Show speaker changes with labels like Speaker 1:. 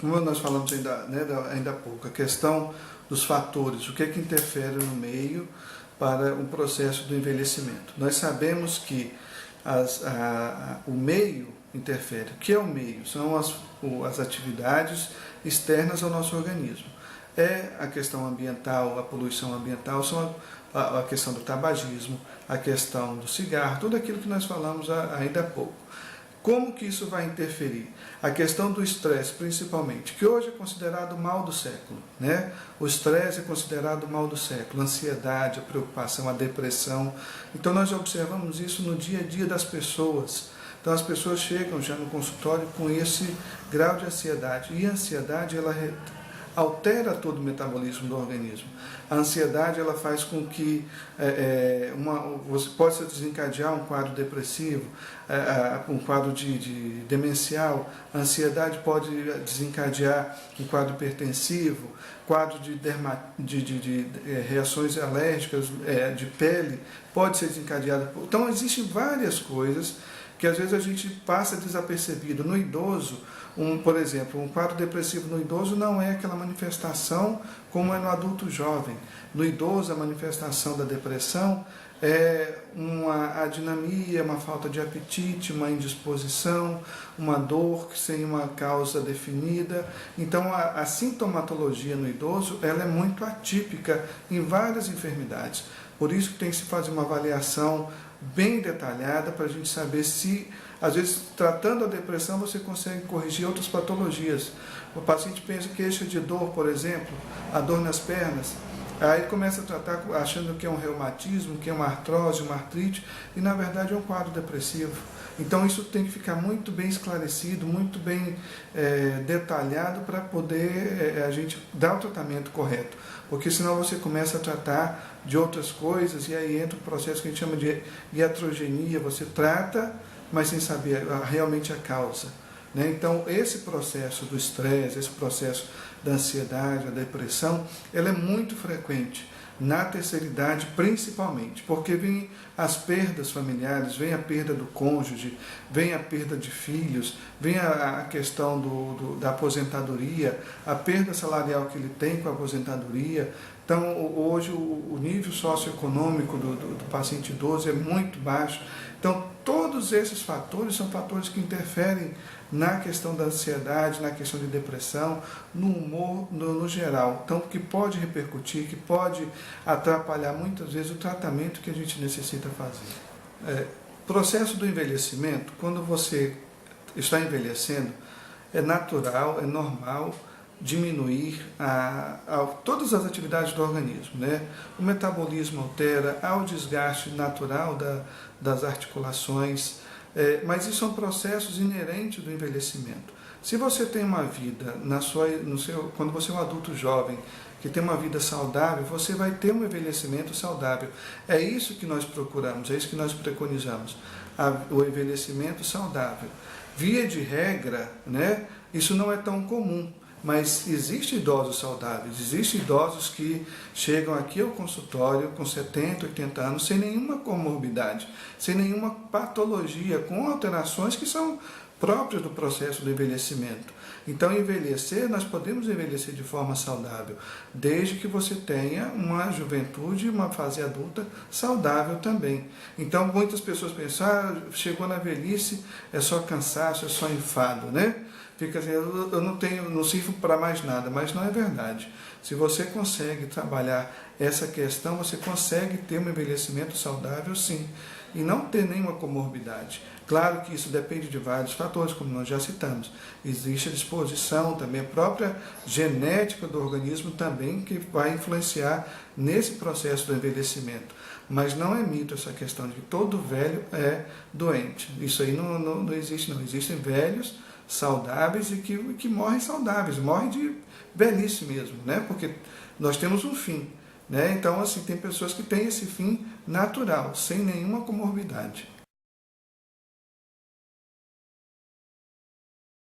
Speaker 1: Como nós falamos ainda há pouco, a questão dos fatores, o que interfere no meio para o processo do envelhecimento. Nós sabemos que o meio interfere. O que é o meio? São as atividades externas ao nosso organismo. É a questão ambiental, a poluição ambiental, são a questão do tabagismo, a questão do cigarro, tudo aquilo que nós falamos ainda há pouco. Como que isso vai interferir? A questão do estresse, principalmente, que hoje é considerado o mal do século, né? O estresse é considerado o mal do século, a ansiedade, a preocupação, a depressão. Então nós observamos isso no dia a dia das pessoas. Então as pessoas chegam já no consultório com esse grau de ansiedade. E a ansiedade, ela altera todo o metabolismo do organismo. A ansiedade, ela faz com que você possa desencadear um quadro depressivo, um quadro de demencial. A ansiedade pode desencadear um quadro hipertensivo, quadro de reações alérgicas de pele, pode ser desencadeado. Então existem várias coisas que às vezes a gente passa desapercebido. No idoso, por exemplo, um quadro depressivo no idoso não é aquela manifestação como é no adulto jovem. No idoso, a manifestação da depressão é uma adinamia, uma falta de apetite, uma indisposição, uma dor sem uma causa definida. Então, a sintomatologia no idoso, ela é muito atípica em várias enfermidades. Por isso que tem que se fazer uma avaliação bem detalhada para a gente saber se, às vezes, tratando a depressão, você consegue corrigir outras patologias. O paciente pensa queixa de dor, por exemplo, a dor nas pernas, aí começa a tratar achando que é um reumatismo, que é uma artrose, uma artrite, e na verdade é um quadro depressivo. Então isso tem que ficar muito bem esclarecido, muito bem detalhado para poder a gente dar o tratamento correto. Porque senão você começa a tratar de outras coisas e aí entra um processo que a gente chama de iatrogenia, você trata, mas sem saber realmente a causa. Então, esse processo do estresse, esse processo da ansiedade, da depressão, ela é muito frequente na terceira idade, principalmente, porque vem as perdas familiares, vem a perda do cônjuge, vem a perda de filhos, vem a questão da aposentadoria, a perda salarial que ele tem com a aposentadoria. Então, hoje, o nível socioeconômico do paciente idoso é muito baixo. Então, todos esses fatores são fatores que interferem na questão da ansiedade, na questão de depressão, no humor, no geral. Então, que pode repercutir, que pode atrapalhar muitas vezes o tratamento que a gente necessita fazer. Processo do envelhecimento, quando você está envelhecendo, é natural, é normal diminuir todas as atividades do organismo, né? O metabolismo altera, há o desgaste natural das articulações, mas isso são processos inerentes do envelhecimento. Se você tem uma vida, quando você é um adulto jovem, que tem uma vida saudável, você vai ter um envelhecimento saudável. É isso que nós procuramos, é isso que nós preconizamos, o envelhecimento saudável. Via de regra, né, isso não é tão comum. Mas existem idosos saudáveis, existem idosos que chegam aqui ao consultório com 70, 80 anos sem nenhuma comorbidade, sem nenhuma patologia, com alterações que são próprias do processo do envelhecimento. Então, envelhecer, nós podemos envelhecer de forma saudável, desde que você tenha uma juventude, uma fase adulta saudável também. Então, muitas pessoas pensam, chegou na velhice, é só cansaço, é só enfado, né? Fica assim, eu não sirvo para mais nada, mas não é verdade. Se você consegue trabalhar essa questão, você consegue ter um envelhecimento saudável, sim, e não ter nenhuma comorbidade. Claro que isso depende de vários fatores, como nós já citamos. Existe a disposição também, a própria genética do organismo também, que vai influenciar nesse processo do envelhecimento. Mas não é mito essa questão de que todo velho é doente. Isso aí não existe, não. Existem velhos saudáveis e que morrem saudáveis, morrem de velhice mesmo, né? Porque nós temos um fim, né? Então, assim, tem pessoas que têm esse fim natural, sem nenhuma comorbidade.